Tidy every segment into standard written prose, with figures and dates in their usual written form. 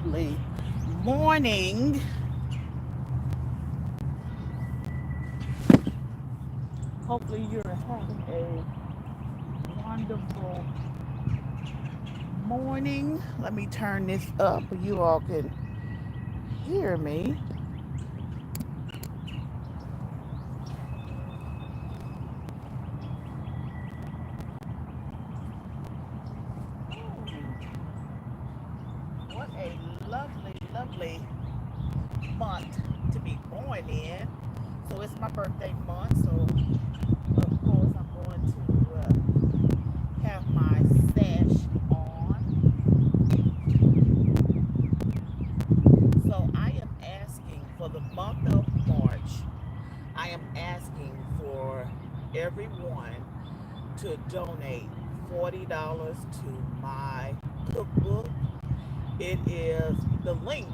lovely morning. Hopefully you're having a wonderful morning. Let me turn this up so you all can hear me. What a lovely month to be born in. So it's my birthday month, so of course I'm going to have my sash on. So I am asking for the month of March, I am asking for everyone to donate $40 to my cookbook. It is the link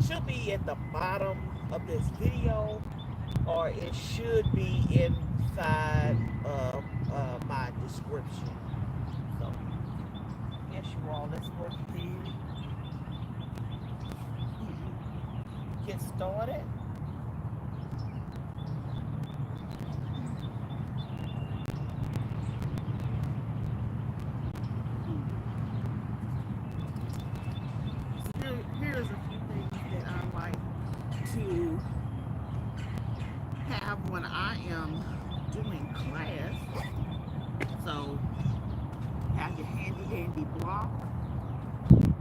should be at the bottom of this video, or it should be inside of my description. So yes, you all, let's go ahead get started. Here's a few things that I like to have when I am doing class. So have your handy dandy block. I'm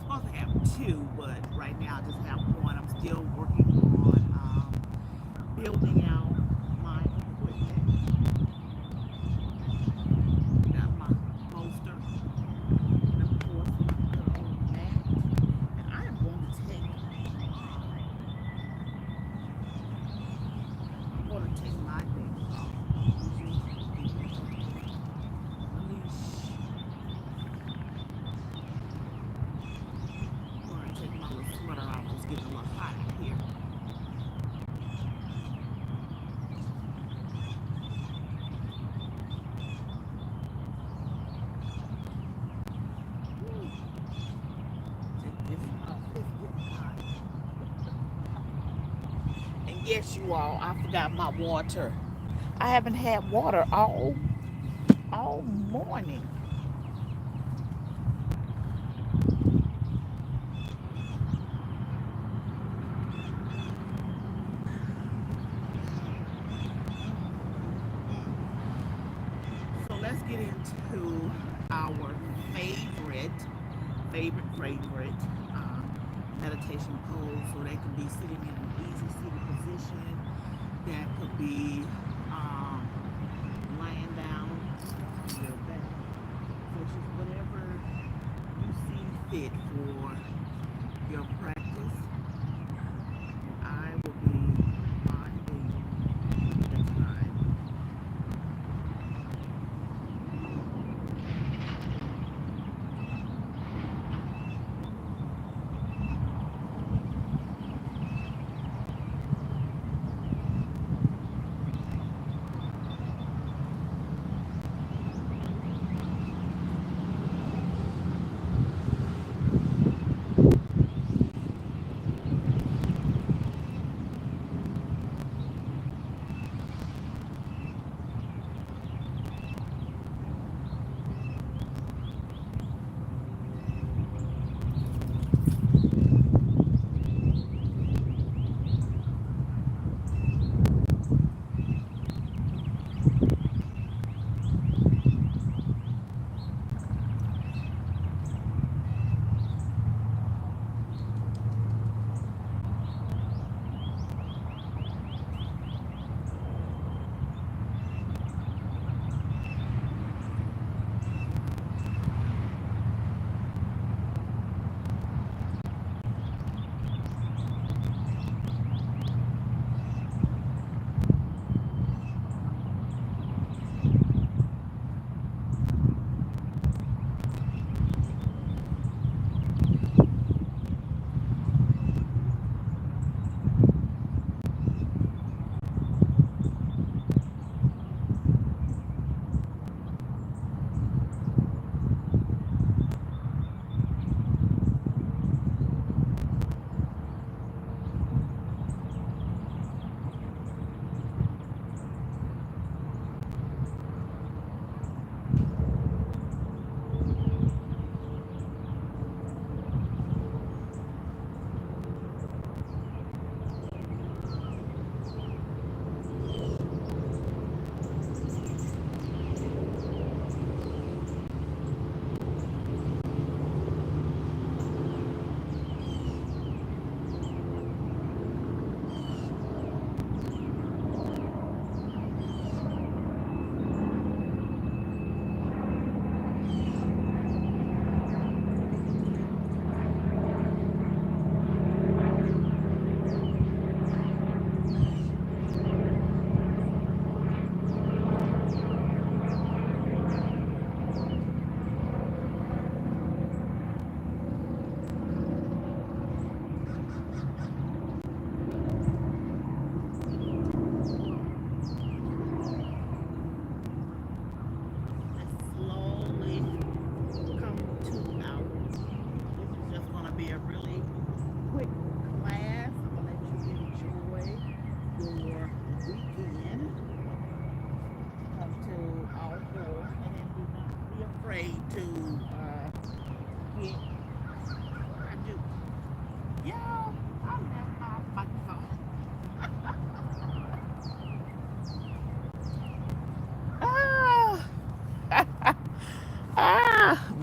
supposed to have two, but right now I just have one. I'm still working on building out my equipment. Got my poster, and of course my good old mat. And I am going to take my things off. I'm going to take my little sweater off. It's getting a little hot in here. And yes, you all, I forgot my water. I haven't had water all morning. So let's get into our favorite meditation pose. So they can be sitting in an easy seated position. That could be lying down on your back. So it's just whatever you see fit for your practice. And I will be minding the time.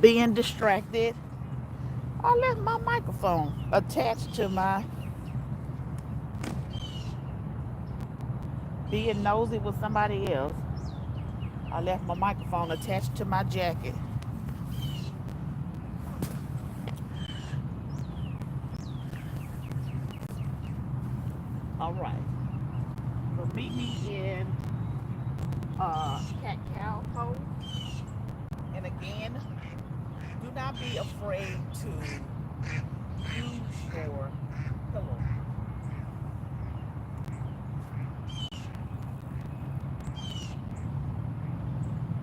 being distracted. I left my microphone attached to my being nosy with somebody else. I left my microphone attached to my jacket. All right. So meet me in Cat Cow Post. And again, do not be afraid to use your pillow.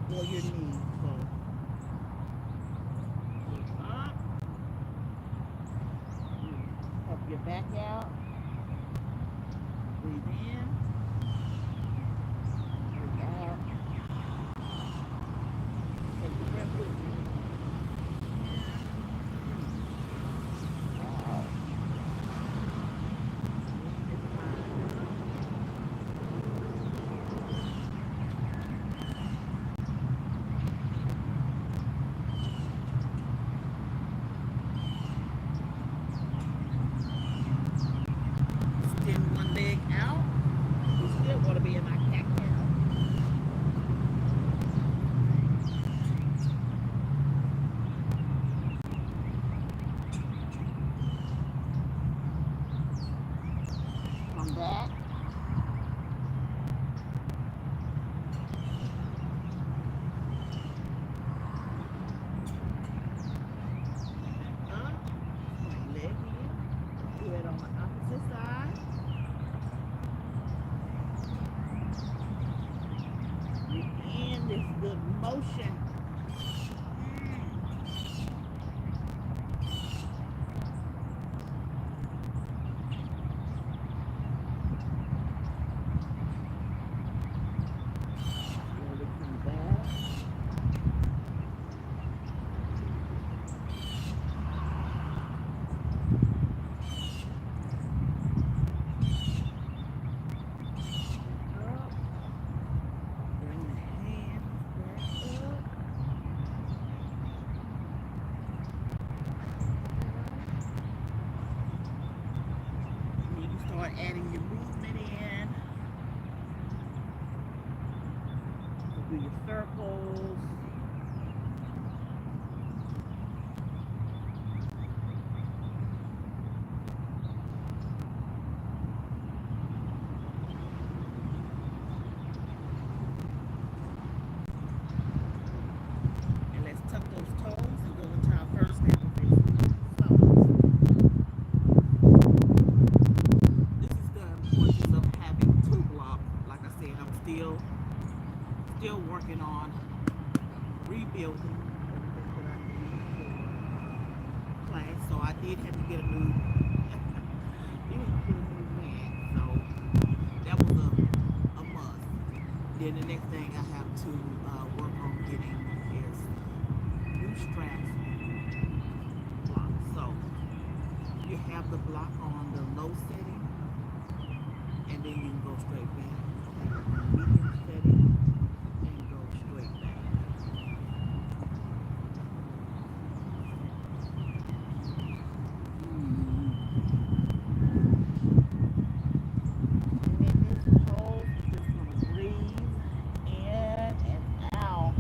Or your knees. So look up. Puff your back out. Breathe in. Breathe out. Take the breath with you. Extend one leg out. You still want to be in my cat cow. Come back. Up. Leg in. Do it on the opposite side. You end this good motion. Slowly come back. Up. Bring the hands back up. And you can start adding your movement in. Do your circles. And let's tuck those toes and go into our first stand position. So, this is the importance of having two blocks. Like I said, I'm still working on rebuilding everything that I need for class. So I did have to get a new mat. So that was a must. Then the next thing I have to work on getting is new straps block. So you have the block on the low setting, and then you can go straight back. Medium setting. Go straight back. And in this pose, you're just going to breathe in and out.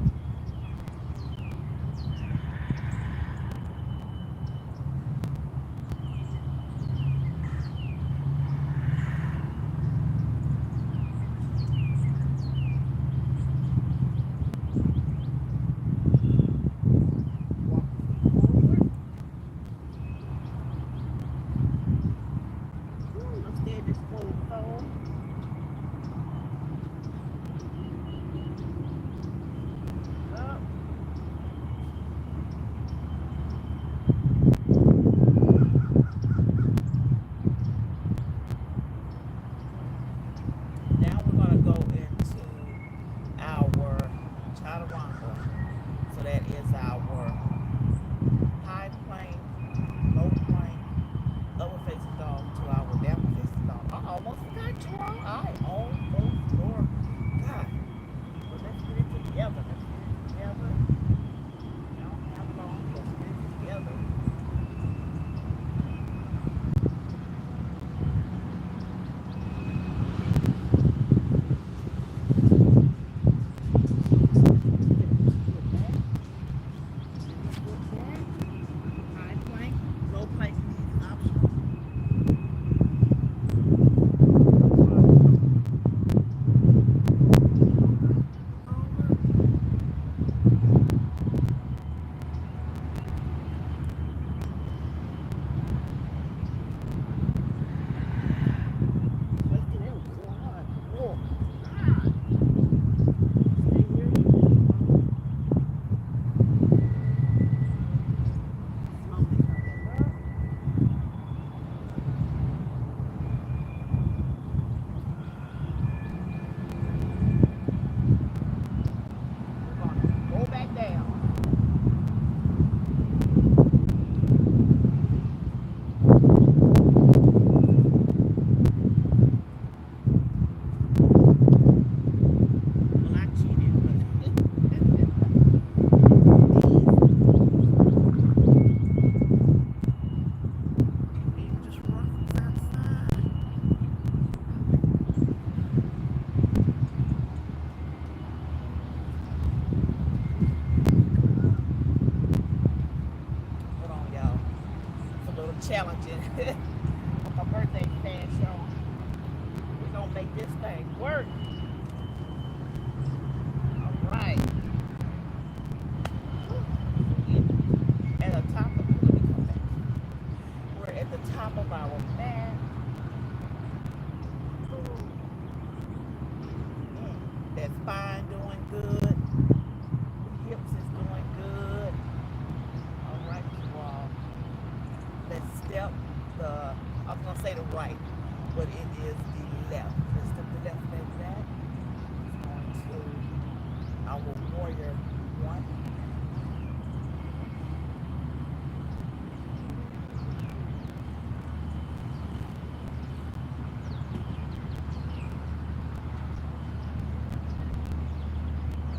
together. My birthday fast show. We're gonna make this thing work. All right. At the top of, let me come back. We're at the top of our mat. That spine doing good. The hips is doing good. All right, you all. Let's step the, I was going to say the right, but it is the left. Let's step the left leg back. It's going to our warrior one.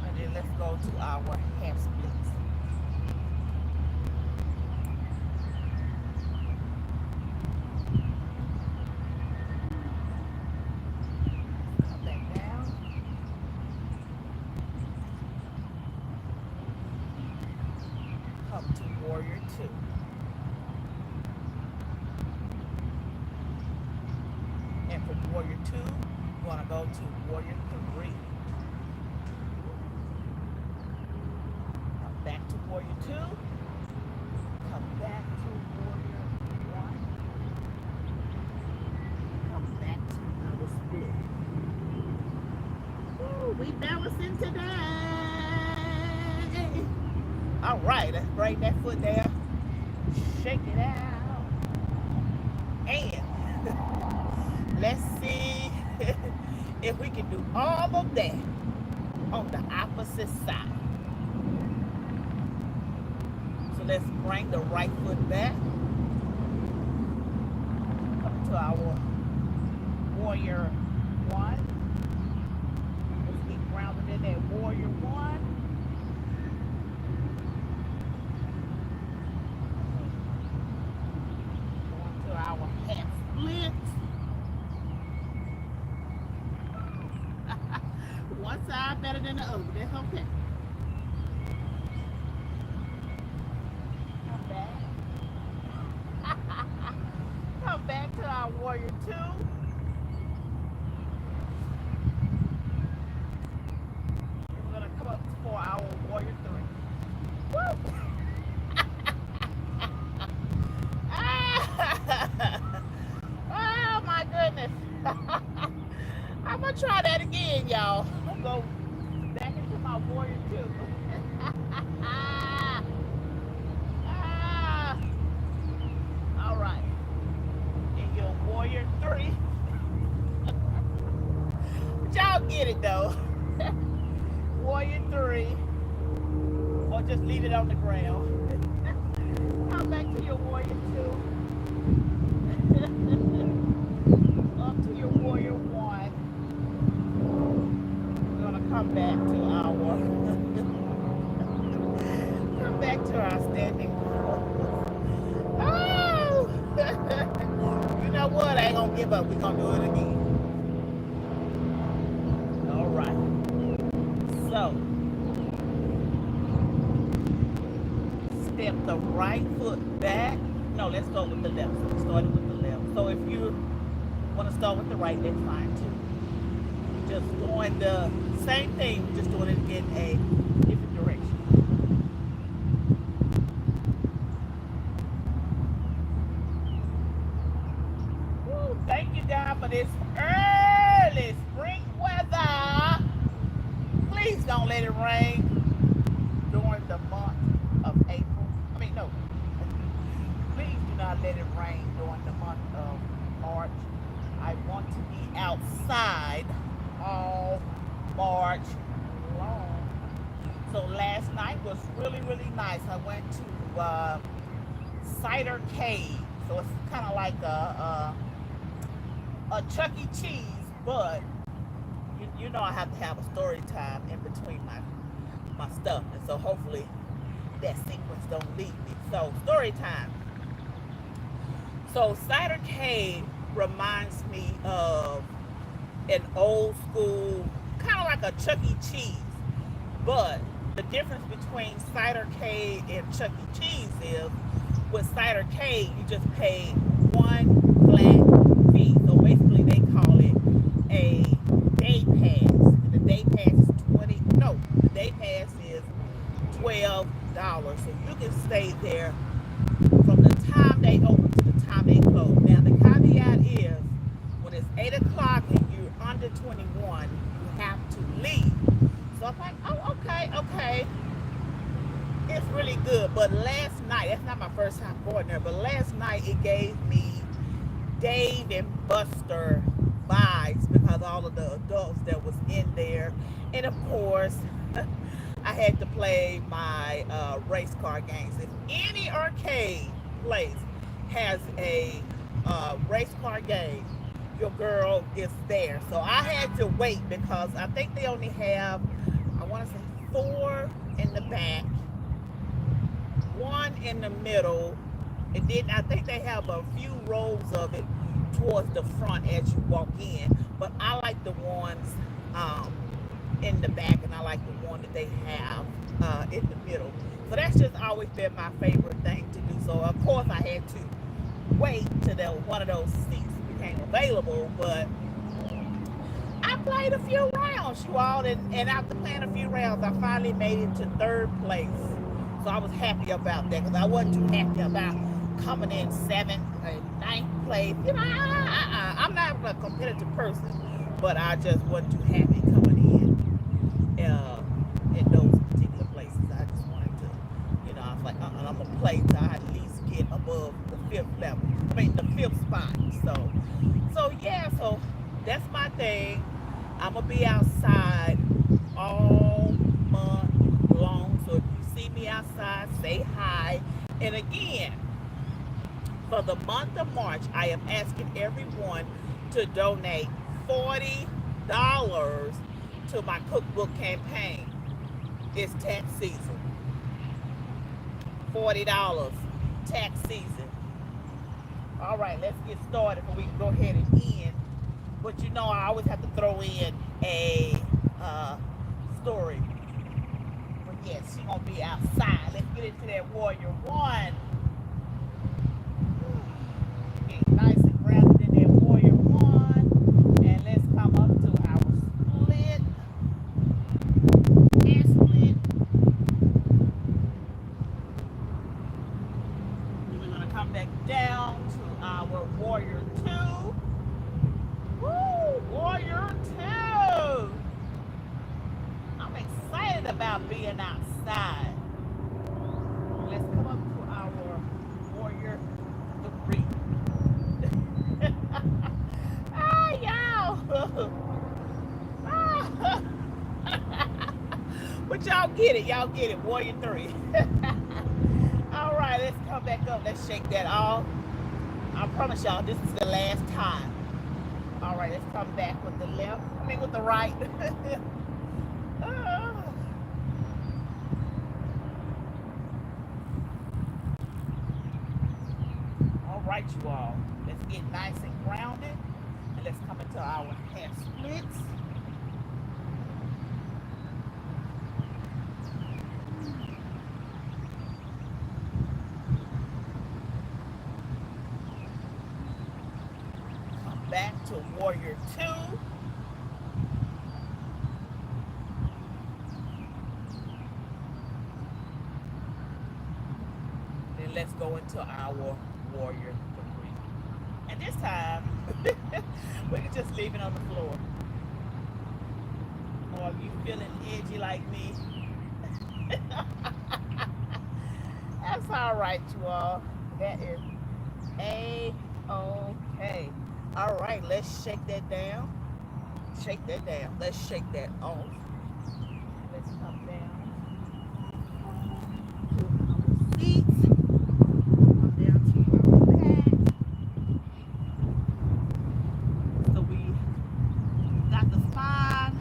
And then let's go to our half splits. To warrior two. And from warrior two, you want to go to warrior three. Come back to warrior two. Come back to warrior one. Come back to our split. Woo, we balancing today. All right, let's bring that foot there. Shake it out. And let's see if we can do all of that on the opposite side. So let's bring the right foot back. Up to our warrior one. Let's keep grounded in that warrior one. Our half split. One side better than the other. That's okay. Come back. Come back to our warrior two. We're gonna come up for our warrior three. Woo! Oh my goodness. I'm gonna try that again, y'all. I'm gonna go back into my warrior two. All right. And your warrior three. But y'all get it though. Warrior three. Or just leave it on the ground. Come back to your warrior two. Up to your warrior one. We're gonna come back to our come back to our standing pose. Oh! You know what? I ain't gonna give up. We're gonna do it again. All right. So step the right foot back. No, let's go with the left. So we started with the left. So if you want to start with the right, that's fine too. Just doing the same thing, just doing it in a different direction. Woo, thank you God for this early spring weather. Please don't let it rain during the month of April. I mean, no. Please do not let it rain during the month of March. I want to be outside all March long. So last night was really, really nice. I went to Cider Cave. So it's kind of like a Chuck E. Cheese, but you know I have to have a story time in between my stuff. And so hopefully that sequence don't leave me. So story time. So Cider Cave reminds me of an old school, kind of like a Chuck E. Cheese. But the difference between Cider Cave and Chuck E. Cheese is with Cider Cave, you just pay $1 21, you have to leave. So I'm like, oh, okay, okay. It's really good. But last night, that's not my first time going there, but last night it gave me Dave and Buster vibes because all of the adults that was in there. And of course, I had to play my race car games. If any arcade place has a race car game, your girl is there. So I had to wait because I think they only have, I want to say 4 in the back, 1 in the middle, and then I think they have a few rows of it towards the front as you walk in. But I like the ones in the back, and I like the one that they have in the middle. So that's just always been my favorite thing to do. So of course I had to wait till one of those seats became available. But I played a few rounds, you all, and after playing a few rounds, I finally made it to 3rd place. So I was happy about that because I wasn't too happy about coming in 7th and 9th place. You know, I'm not a competitive person, but I just wasn't too happy coming in those particular places. I just wanted to, you know, I was like, I'm gonna play till I at least get above the 5th level. I mean, the 5th spot. So yeah. So that's my thing. I'm gonna be outside all month long. So if you see me outside, say hi. And again, for the month of March, I am asking everyone to donate $40 to my cookbook campaign. It's tax season. $40, tax season. All right, let's get started before we can go ahead and end. But you know, I always have to throw in a story. But yes, she's gonna be outside. Let's get into that Warrior One. Get nice and grounded in that Warrior One, and let's come up to our split. And split. We're gonna come back down to our Warrior Two. Woo! Warrior 2! I'm excited about being outside. Let's come up to our Warrior 3. Ah, y'all! But y'all get it. Y'all get it. Warrior 3. All right, let's come back up. Let's shake that off. I promise y'all, this is the last time. All right, let's come back with the left. I mean, with the right. All right, you all. Let's get nice and grounded. And let's come into our half splits. Come back to Warrior 2. Then let's go into our Warrior 3. And this time, we can just leave it on the floor. Or if you feeling edgy like me, that's all right, you all. That is A-okay. All right, let's shake that down. Shake that down. Let's shake that off. Let's come down to our seats. Come down to our back. So we got the spine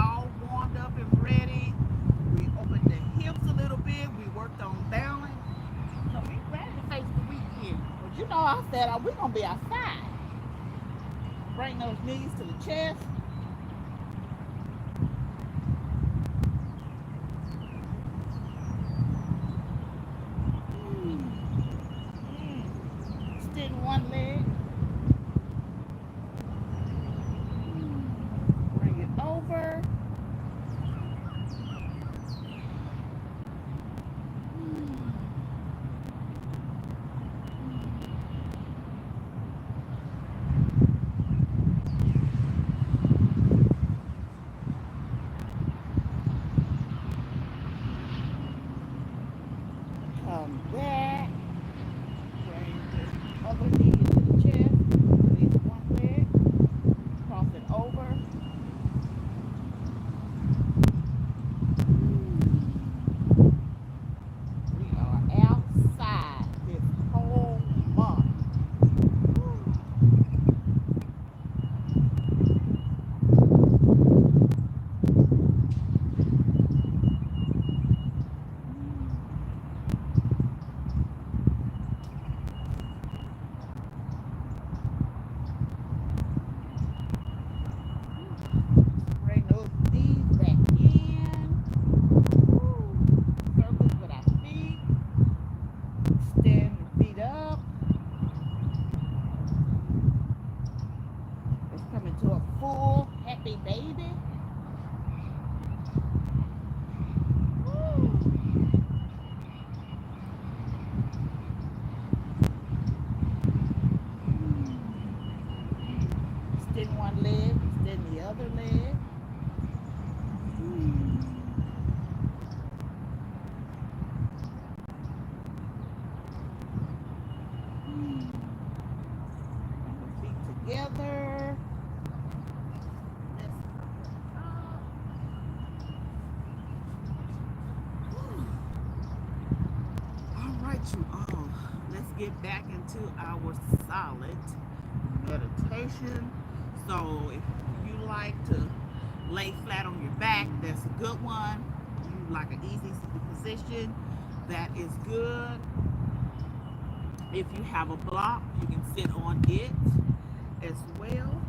all warmed up and ready. We opened the hips a little bit. We worked on balance. So we ready to face the weekend. But you know, I said we're going to be outside. Bring those knees to the chest. Extend one leg. Bring it over. happy, baby. Extend one leg, extend the other leg. Feet together. All right, you all. Let's get back into our solid meditation. So if you like to lay flat on your back, that's a good one. You like an easy position, that is good. If you have a block, you can sit on it as well.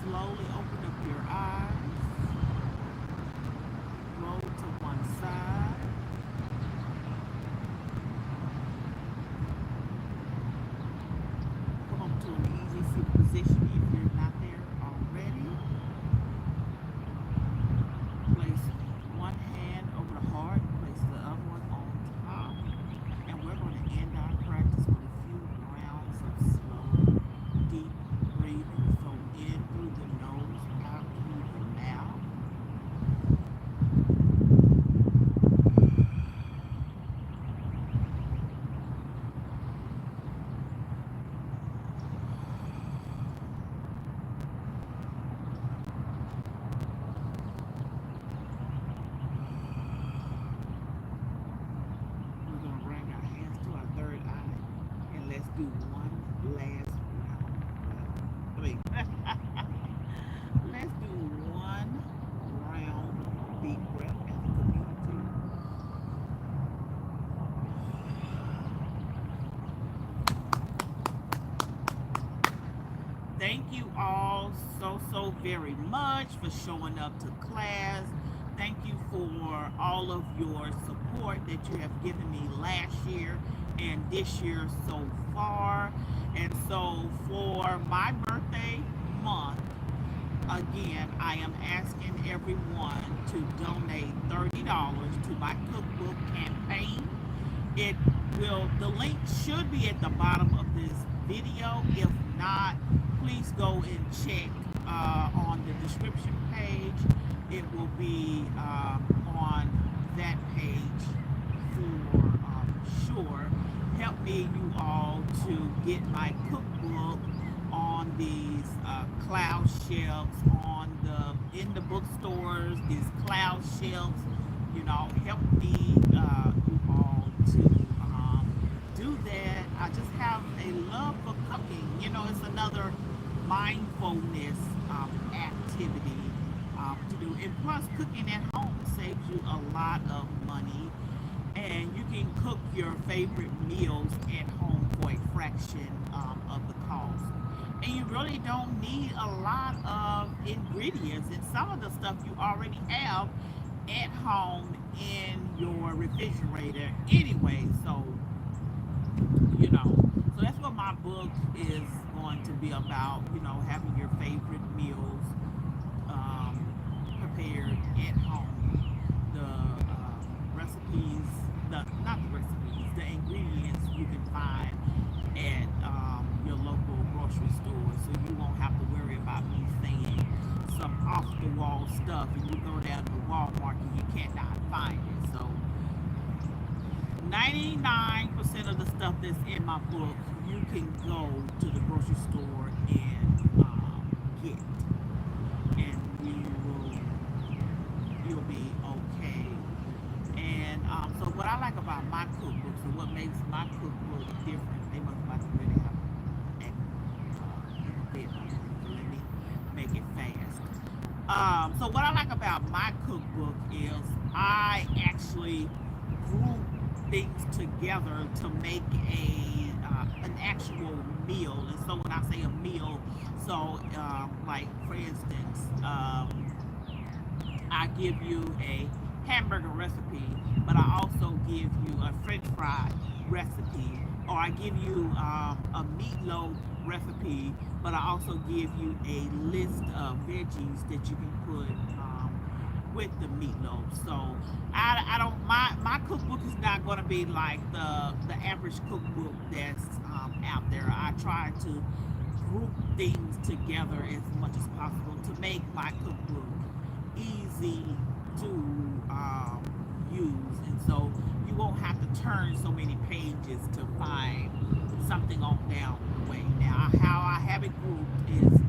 Slowly open up your eyes. Roll to one side. Come up to an easy seated position if you're not there already. Place one hand over the heart, place the other one on top. And we're going to end our practice with a few rounds of slow, deep breathing. So in through the nose, out through the mouth. We're going to bring our hands to our third eye and let's do one last round. Let's do one round deep breath as a community. Thank you all so very much for showing up to class. Thank you for all of your support that you have given me last year and this year so far. And so for my birthday month, again, I am asking everyone to donate $30 to my cookbook campaign. It the link should be at the bottom of this video. If not, please go and check on the description page. It will be on that page for sure. Help me, you all, to get my cookbook on these cloud shelves, on in the bookstores, these cloud shelves. Help me, you all, to do that. I just have a love for cooking. It's another mindfulness activity to do. And plus, cooking at home saves you a lot of money, and you can cook your favorite meals at home for a fraction of the cost. And you really don't need a lot of ingredients, and some of the stuff you already have at home in your refrigerator anyway. So that's what my book is going to be about. Having your favorite meals prepared at home. The recipes, not the recipes, the ingredients you can find at your local grocery store, so you won't have to worry about me saying some off-the-wall stuff and you go down to Walmart and you cannot find it. So 99% of the stuff that's in my book, you can go to the grocery store and get, and you'll be okay. And so what I like about my cookbooks, and what makes my cookbook different, they must really have a bit. Let me make it fast. So what I like about my cookbook is I actually group things together to make an actual meal. And so when I say a meal, so like for instance, I give you a hamburger recipe, but I also give you a French fry recipe, or I give you a meatloaf recipe, but I also give you a list of veggies that you can put with the meatloaf. So I don't my cookbook is not going to be like the average cookbook that's out there. I try to group things together as much as possible to make my cookbook easy to use, and so you won't have to turn so many pages to find something on down the way. Now, how I have it grouped is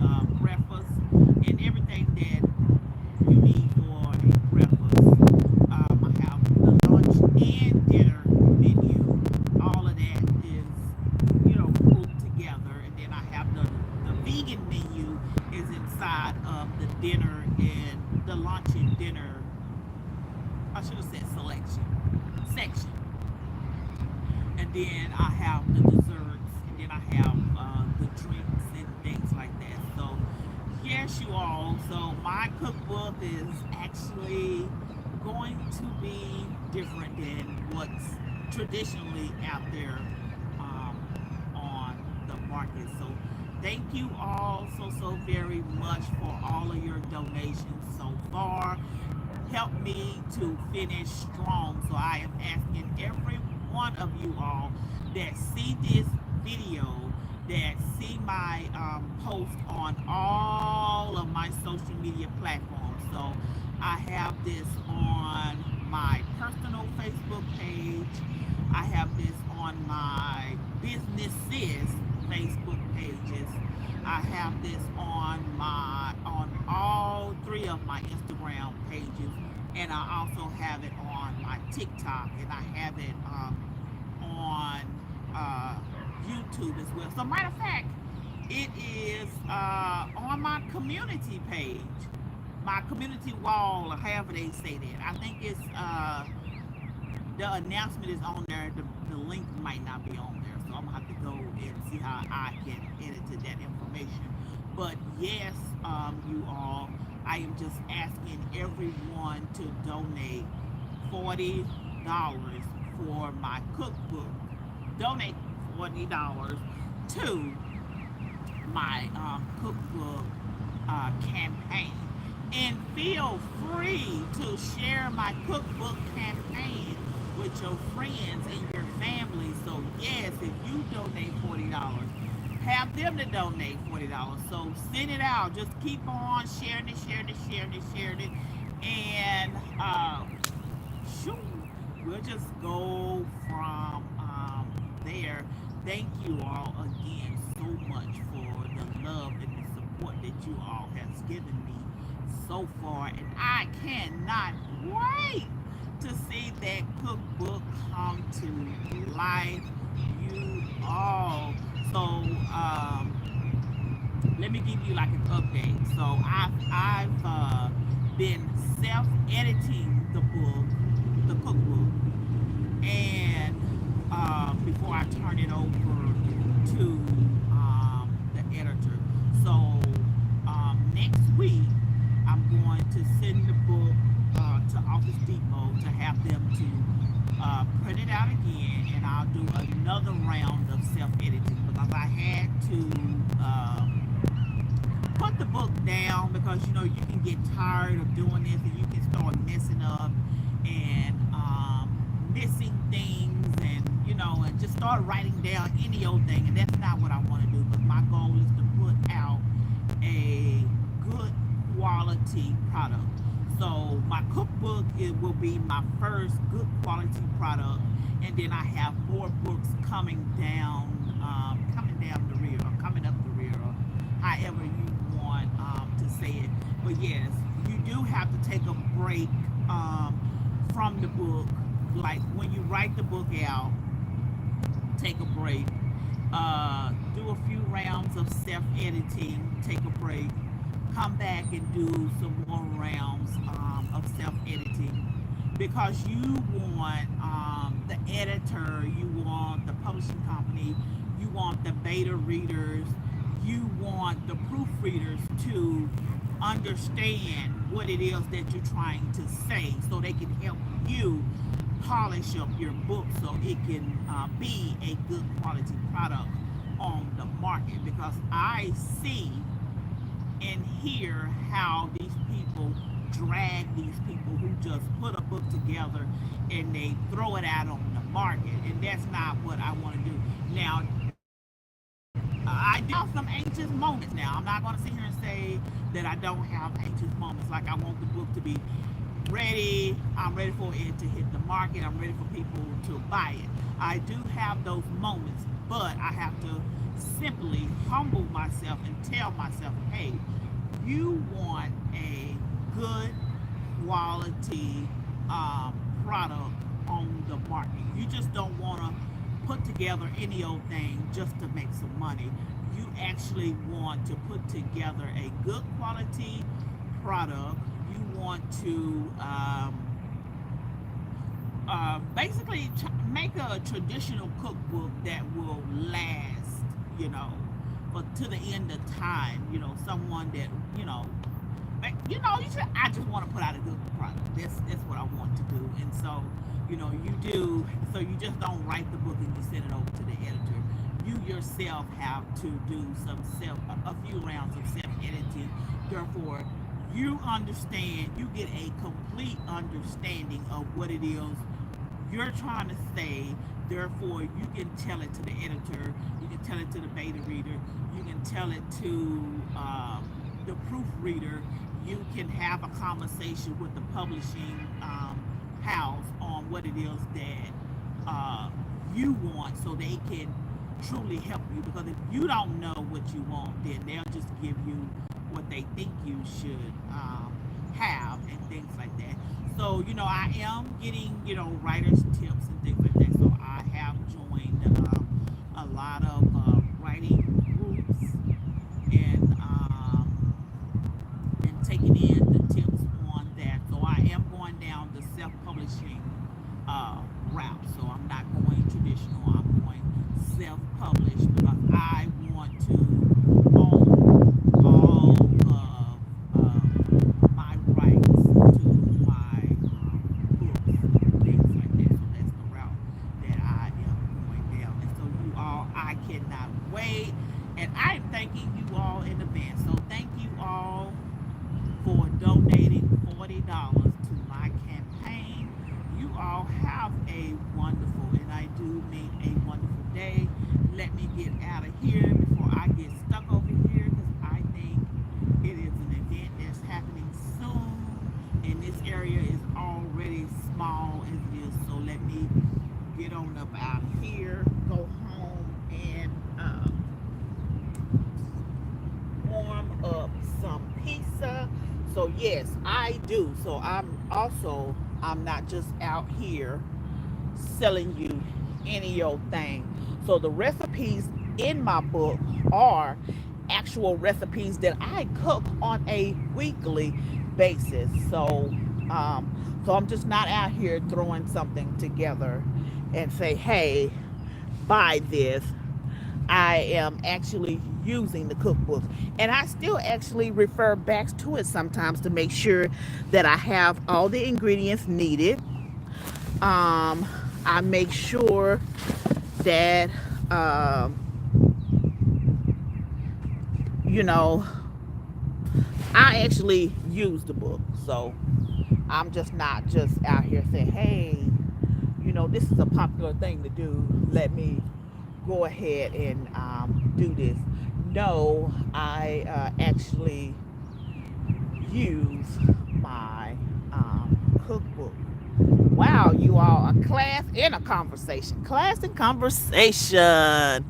breakfast and everything that you need for a breakfast. I have the lunch and dinner menu. All of that is, grouped together, and then I have the vegan menu is inside of the dinner and the lunch and dinner. I should have said section. And then I have the desserts, and then I have the drinks and things like that. So yes, you all. So my cookbook is actually going to be different than what's traditionally out there on the market. So thank you all so very much for all of your donations so far. Help me to finish strong. So I am asking every one of you all that see this video, that see my post on all of my social media platforms. So I have this on my personal Facebook page. I have this on my businesses Facebook pages. I have this on all three of my Instagram pages, and I also have it on my TikTok, and I have it on YouTube as well. So matter of fact, it is on my community page, my community wall, or however they say that. I think it's the announcement is on there. The link might not be on there, so I'm gonna have to go and see how I can edit to that information. But yes, you all, I am just asking everyone to donate $40 for my cookbook. Donate $40 to my cookbook campaign. And feel free to share my cookbook campaign with your friends and your family. So yes, if you donate $40, have them to donate $40. So send it out. Just keep on sharing it, sharing it, sharing it, sharing it. And shoot, we'll just go from there. Thank you all again so much for the love and the support that you all have given me so far, and I cannot wait to see that cookbook come to life, you all. So let me give you like an update. So I've been self-editing the book, the cookbook, and before I turn it over to the editor. So next week I'm going to send the book to Office Depot to have them to print it out again, and I'll do another round of self-editing because I had to put the book down because you know you can get tired of doing this and you can start messing up and missing things, and you know, and just start writing down any old thing, and that's not what I want to do. But my goal is to put out a good quality product. So my cookbook, it will be my first good quality product, and then I have more books coming down the rear, or coming up the rear, or however you want to say it. But yes, you do have to take a break from the book. Like when you write the book out, take a break. Do a few rounds of self-editing, take a break, come back and do some more rounds of self-editing, because you want the editor, you want the publishing company, you want the beta readers, you want the proofreaders to understand what it is that you're trying to say so they can help you polish up your book so it can be a good quality product on the market. Because I see and hear how these people drag these people who just put a book together and they throw it out on the market, and that's not what I want to do. Now, I do have some anxious moments. Now, I'm not going to sit here and say that I don't have anxious moments. Like, I want the book to be ready. I'm ready for it to hit the market. I'm ready for people to buy it. I do have those moments, but I have to simply humble myself and tell myself, hey, you want a good quality product on the market. You just don't want to put together any old thing just to make some money. You actually want to put together a good quality product. You want to basically make a traditional cookbook that will last, you know, but to the end of time. You know, someone that, I just want to put out a good product. That's what I want to do. And so, you do, so you just don't write the book and you send it over to the editor. You yourself have to do a few rounds of self-editing. Therefore, you understand, you get a complete understanding of what it is you're trying to say. Therefore, you can tell it to the editor, you can tell it to the beta reader, you can tell it to the proofreader. You can have a conversation with the publishing house on what it is that you want, so they can truly help you. Because if you don't know what you want, then they'll just give you what they think you should have and things like that. So, I am getting, writer's tips and things like that. So I have joined a lot of writing groups and taking in the tips on that. So I am going down the self-publishing route. So I'm not going traditional. I'm going self-published because I want to own all of my rights to my books, things like that. So that's the route that I am going down. And so you all, I cannot wait. And I'm thanking you all in advance. So thank you all for donating $40 to my campaign. You all have a wonderful, and I do mean a wonderful day. Let me get out of here before I get stuck over here because I think it is an event that's happening soon, and this area is already small as it is. So let me get on up out of here, go home, and warm up some pizza. So yes, I do. So I'm not just out here selling you any old thing. So the recipes in my book are actual recipes that I cook on a weekly basis. So I'm just not out here throwing something together and say, hey, buy this. I am actually using the cookbooks. And I still actually refer back to it sometimes to make sure that I have all the ingredients needed. I make sure that, um, you know, I actually use the book. So I'm just not just out here saying, hey, this is a popular thing to do. Let me go ahead and do this. No, I actually use my cookbook. Wow, you all, a class and a conversation. Class and conversation.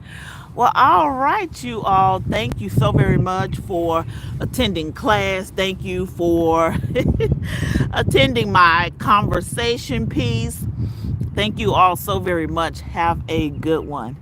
Well, all right, you all. Thank you so very much for attending class. Thank you for attending my conversation piece. Thank you all so very much. Have a good one.